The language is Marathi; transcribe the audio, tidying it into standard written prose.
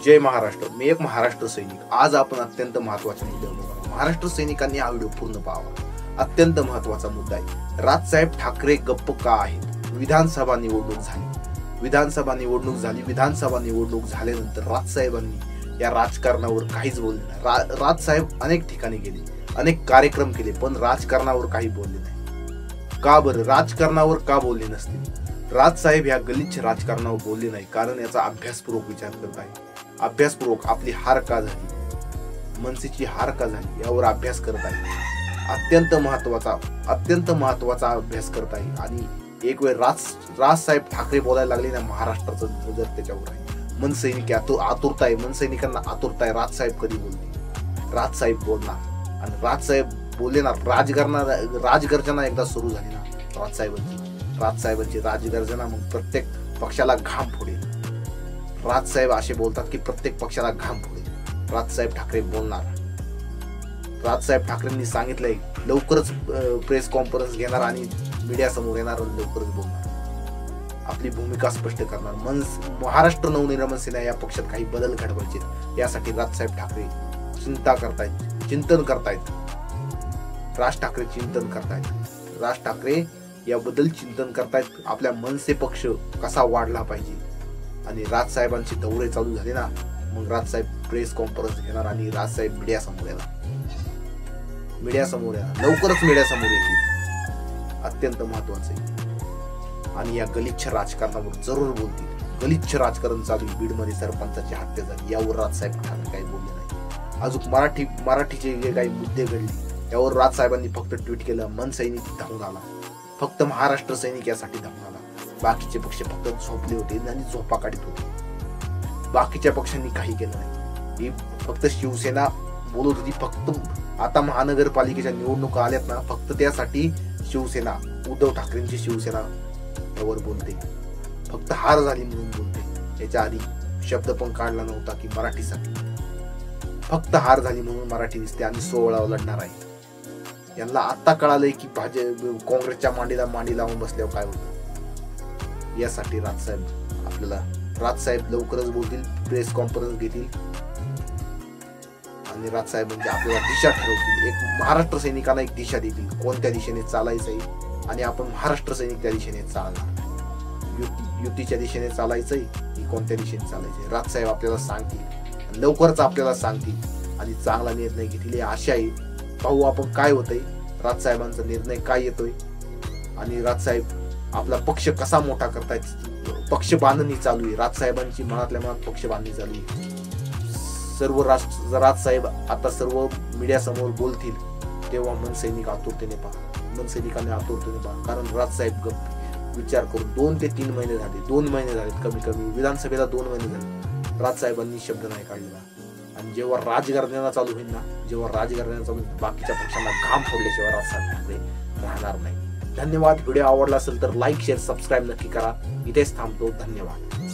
जय महाराष्ट्र. मी एक महाराष्ट्र सैनिक. आज आपण अत्यंत महत्त्वाच्या मुद्द्यावर बोलणार. महाराष्ट्र सैनिकांनी हा व्हिडिओ पूर्ण पाहावा. अत्यंत महत्त्वाचा मुद्दा आहे. राजसाहेब ठाकरे गप्प का आहेत? विधानसभा निवडणूक झाली. विधानसभा निवडणूक झाल्यानंतर राजसाहेबांनी या राजकारणावर काहीच बोलले नाही. राजसाहेब अनेक ठिकाणी गेले, अनेक कार्यक्रम केले, पण राजकारणावर काही बोलले नाही. का बरं? राजकारणावर का बोलले नसतील? राजसाहेब या गलिच्छ राजकारणावर बोलले नाही कारण याचा अभ्यासपूर्वक विचार करत आहे. अभ्यासपूर्वक आपली हार का झाली, मनसेची हार का झाली यावर अभ्यास करत आहे. अत्यंत महत्वाचा अभ्यास करत आहे. आणि एक वेळ राजसाहेब ठाकरे बोलायला लागले ना, महाराष्ट्राचं नजर त्याच्यावर आहे. मनसैनिकांना आतुरता आहे. राजसाहेब कधी बोलते? राजसाहेब बोलणार आणि राजसाहेब बोलले ना, राजगर्जना एकदा सुरू झाली ना राजसाहेबांची राजगर्जना, मग प्रत्येक पक्षाला घाम फोडेल. राजसाहेब असे बोलतात की प्रत्येक पक्षाला घाम फोडेल. राजसाहेब ठाकरे बोलणार. राजसाहेब ठाकरेंनी सांगितलंय लवकरच प्रेस कॉन्फरन्स घेणार आणि मीडिया समोर येणार आणि लवकरच बोलणार. आपली भूमिका स्पष्ट करणार. महाराष्ट्र नवनिर्माण सेना या पक्षात काही बदल घडवायचे, यासाठी राजसाहेब ठाकरे चिंतन करतायत. राज ठाकरे चिंतन करतायत. राज ठाकरे याबद्दल चिंतन करतायत. आपल्या मनसे पक्ष कसा वाढला पाहिजे. आणि राजसाहेबांचे दौरे चालू झाले ना, मग राजसाहेब प्रेस कॉन्फरन्स घेणार आणि राजसाहेब मीडिया समोर येणार. लवकरच मीडिया समोर येतील. अत्यंत महत्वाचे. आणि या गलिच्छ राजकारणावर जरूर बोलतील. गलिच्छ राजकारण चालू. बीडमध्ये सरपंचाची हत्या झाली, यावर राजसाहेब ठाकरे काही बोलले नाही. अजून मराठीचे जे काही मुद्दे घडले यावर राजसाहेबांनी फक्त ट्विट केलं. मनसैनिक धावून आला. फक्त महाराष्ट्र सैनिक यासाठी धावून आला. बाकीचे पक्ष फक्त झोपले होते आणि झोपा काढत होते. बाकीच्या पक्षांनी काही केलं नाही. ही फक्त शिवसेना बोलत होती. फक्त आता महानगरपालिकेच्या निवडणुका आल्यात ना, फक्त त्यासाठी शिवसेना, उद्धव ठाकरेंची शिवसेना यावर बोलते. फक्त हार झाली म्हणून बोलते. याच्या आधी शब्द पण काढला नव्हता की मराठीसाठी. फक्त हार झाली म्हणून मराठी दिसते आणि 16 लढणार आहे. यांना आता कळालंय की काँग्रेसच्या मांडी लावून बसल्यावर काय होतं. यासाठी राजसाहेब लवकरच बोलतील, प्रेस कॉन्फरन्स घेतील आणि राजसाहेब म्हणजे आपल्याला दिशा ठरवतील. एक महाराष्ट्र सैनिकांना एक दिशा देतील, कोणत्या दिशेने चालायचंय. आणि आपण महाराष्ट्र सैनिक त्या दिशेने चालणार. युतीच्या दिशेने चालायचंय की कोणत्या दिशेने चालायचंय. राजसाहेब आपल्याला सांगतील, लवकरच आपल्याला सांगतील आणि चांगला निर्णय घेतील. आशा आहे. पाहू आपण काय होतंय, राजसाहेबांचा निर्णय काय येतोय आणि राजसाहेब आपला पक्ष कसा मोठा करतायत. पक्ष बांधणी चालू आहे. राजसाहेबांची मनातल्या मनात पक्ष बांधणी चालू आहे. सर्व राजसाहेब आता सर्व मीडिया समोर बोलतील तेव्हा मनसैनिकांनी आतुरतेने पहा. कारण राजसाहेब विचार करून 2 ते 3 महिने झाले. 2 महिने झालेत कमी. विधानसभेला 2 महिने झाले. राजसाहेबांनी शब्द नाही काढलेला. आणि जेव्हा राजकारणाला चालू होईल, बाकीच्या पक्षांना घाम फोडल्याशिवाय राजसाहेब ठाकरे राहणार नाही. धन्यवाद. व्हिडिओ आवडला असेल तर लाईक, शेअर, सबस्क्राईब नक्की करा. इथेच थांबतो. धन्यवाद.